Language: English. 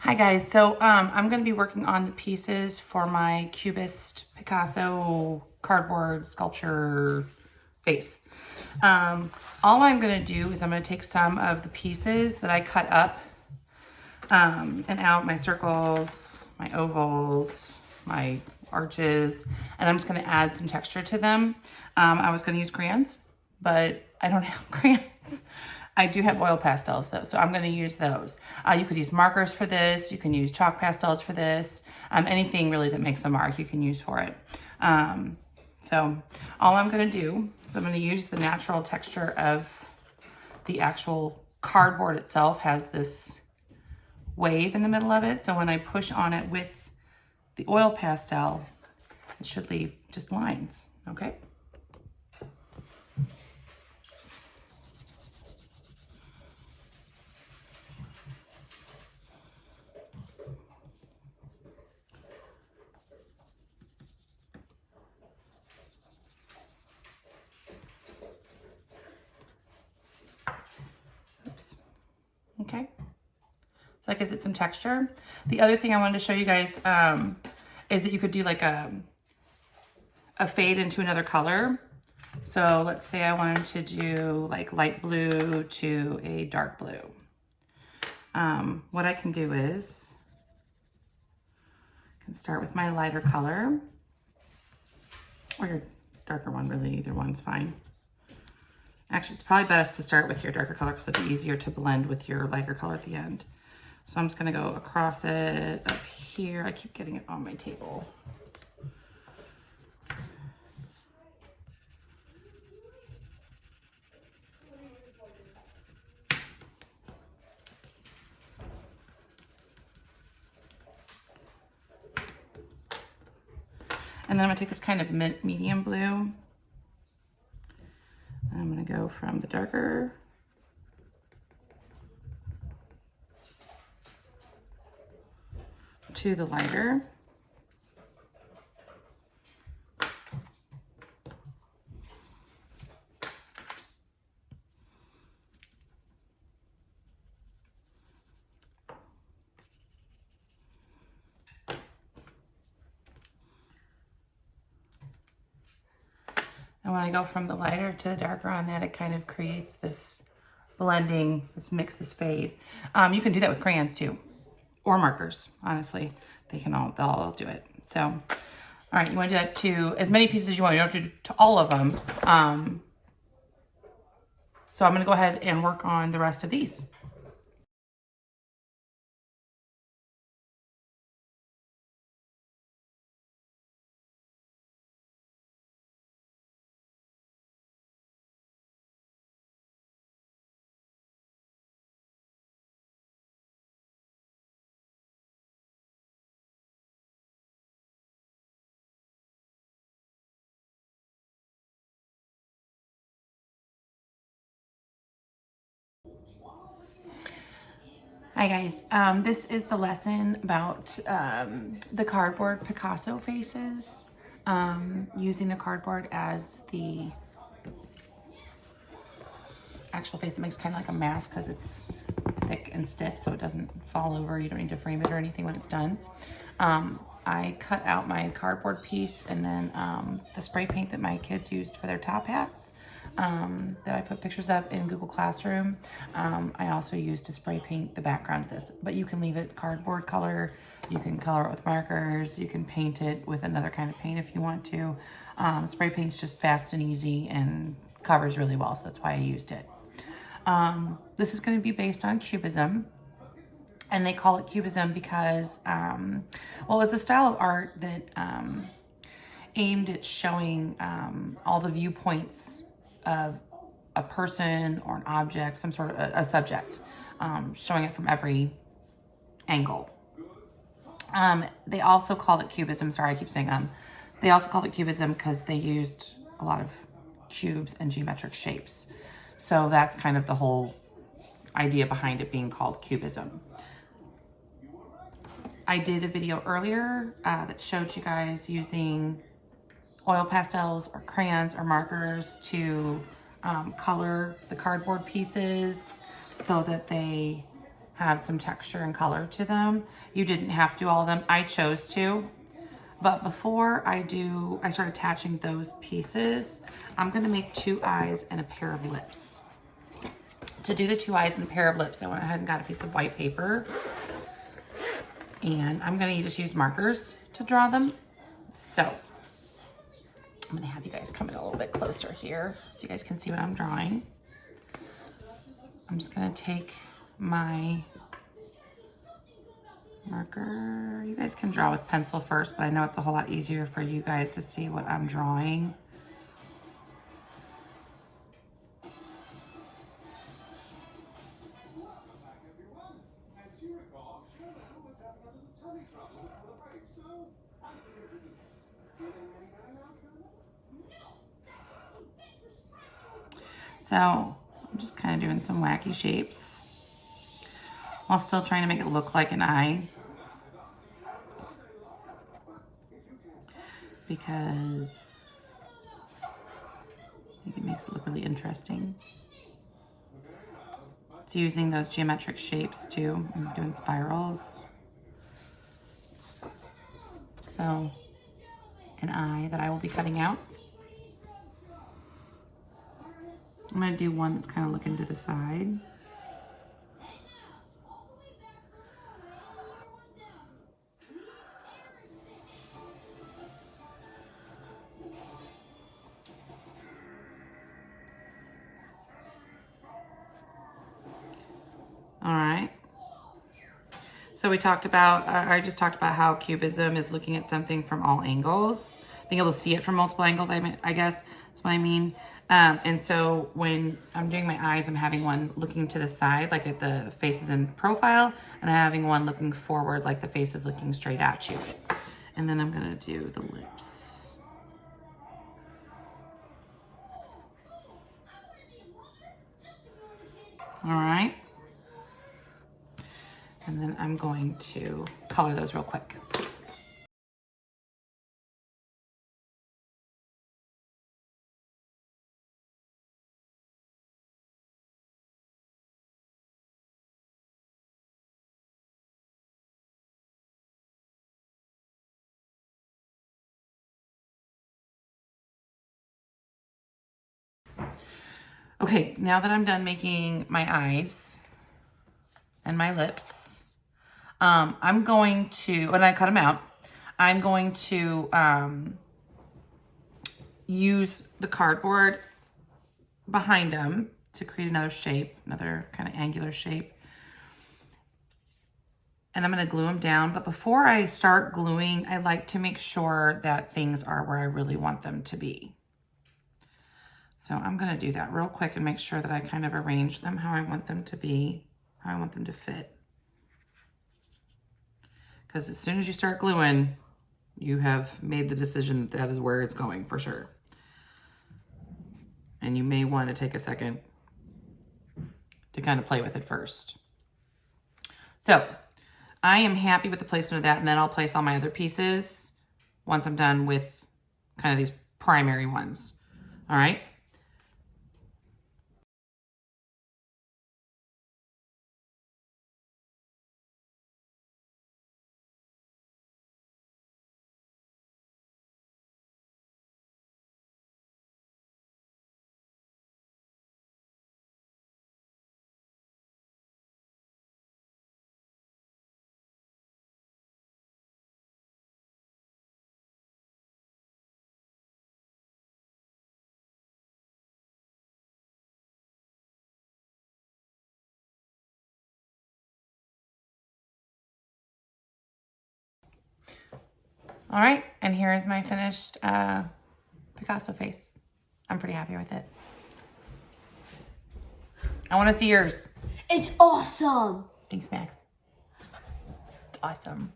Hi guys, so I'm going to be working on the pieces for my Cubist Picasso cardboard sculpture face. All I'm going to do is I'm going to take some of the pieces that I cut up and out, my circles, my ovals, my arches, and I'm just going to add some texture to them. I was going to use crayons, but I don't have crayons. I do have oil pastels though, so I'm going to use those. You could use markers for this. You can use chalk pastels for this. Anything really that makes a mark you can use for it. So all I'm going to do is I'm going to use the natural texture of the actual cardboard itself. Has this wave in the middle of it. So when I push on it with the oil pastel, it should leave just lines, okay? Oops. Okay. So that gives it some texture. The other thing I wanted to show you guys is that you could do like a fade into another color. So let's say I wanted to do like light blue to a dark blue. What I can do is I can start with my lighter color or your darker one, really either one's fine. Actually, it's probably best to start with your darker color because it'll be easier to blend with your lighter color at the end. So I'm just gonna go across it up here. I keep getting it on my table. And then I'm gonna take this kind of medium blue. I'm gonna go from the darker to the lighter. And when I go from the lighter to the darker on that, it kind of creates this blending, this mix, this fade. You can do that with crayons too, or markers, honestly. They'll all do it. So, all right, you wanna do that to as many pieces as you want. You don't have to do to all of them. So I'm gonna go ahead and work on the rest of these. Hi guys, this is the lesson about the cardboard Picasso faces, using the cardboard as the actual face. It makes kind of like a mask because it's thick and stiff so it doesn't fall over. You don't need to frame it or anything when it's done. I cut out my cardboard piece and then the spray paint that my kids used for their top hats that I put pictures of in Google Classroom. I also used to spray paint the background of this, but you can leave it cardboard color. You can color it with markers. You can paint it with another kind of paint if you want to. Spray paint's just fast and easy and covers really well, so that's why I used it. This is going to be based on Cubism. And they call it Cubism because, well, it's a style of art that aimed at showing all the viewpoints of a person or an object, some sort of a subject, showing it from every angle. They also called it Cubism. Sorry, I keep saying They also called it Cubism because they used a lot of cubes and geometric shapes. So that's kind of the whole idea behind it being called Cubism. I did a video earlier that showed you guys using oil pastels or crayons or markers to color the cardboard pieces so that they have some texture and color to them. You didn't have to do all of them. I chose to. But before I start attaching those pieces, I'm gonna make 2 eyes and a pair of lips. To do the 2 eyes and a pair of lips, I went ahead and got a piece of white paper. And I'm gonna just use markers to draw them. So I'm gonna have you guys come in a little bit closer here so you guys can see what I'm drawing. I'm just gonna take my marker. You guys can draw with pencil first, but I know it's a whole lot easier for you guys to see what I'm drawing. So I'm just kind of doing some wacky shapes while still trying to make it look like an eye, because I think it makes it look really interesting. It's using those geometric shapes too. I'm doing spirals. So an eye that I will be cutting out. I'm gonna do one that's kind of looking to the side. All right. So we talked about, I just talked about how cubism is looking at something from all angles, being able to see it from multiple angles, I guess that's what I mean. And so when I'm doing my eyes, I'm having one looking to the side, like at the face is in profile, and I'm having one looking forward, like the face is looking straight at you. And then I'm gonna do the lips. All right. And then I'm going to color those real quick. Okay, now that I'm done making my eyes and my lips, I'm going to, and I cut them out, I'm going to use the cardboard behind them to create another shape, another kind of angular shape. And I'm gonna glue them down. But before I start gluing, I like to make sure that things are where I really want them to be. So I'm gonna do that real quick and make sure that I kind of arrange them how I want them to be, how I want them to fit. Because as soon as you start gluing, you have made the decision that is where it's going for sure. And you may want to take a second to kind of play with it first. So I am happy with the placement of that, and then I'll place all my other pieces once I'm done with kind of these primary ones. All right. All right, and here is my finished Picasso face. I'm pretty happy with it. I want to see yours. It's awesome. Thanks, Max. It's awesome.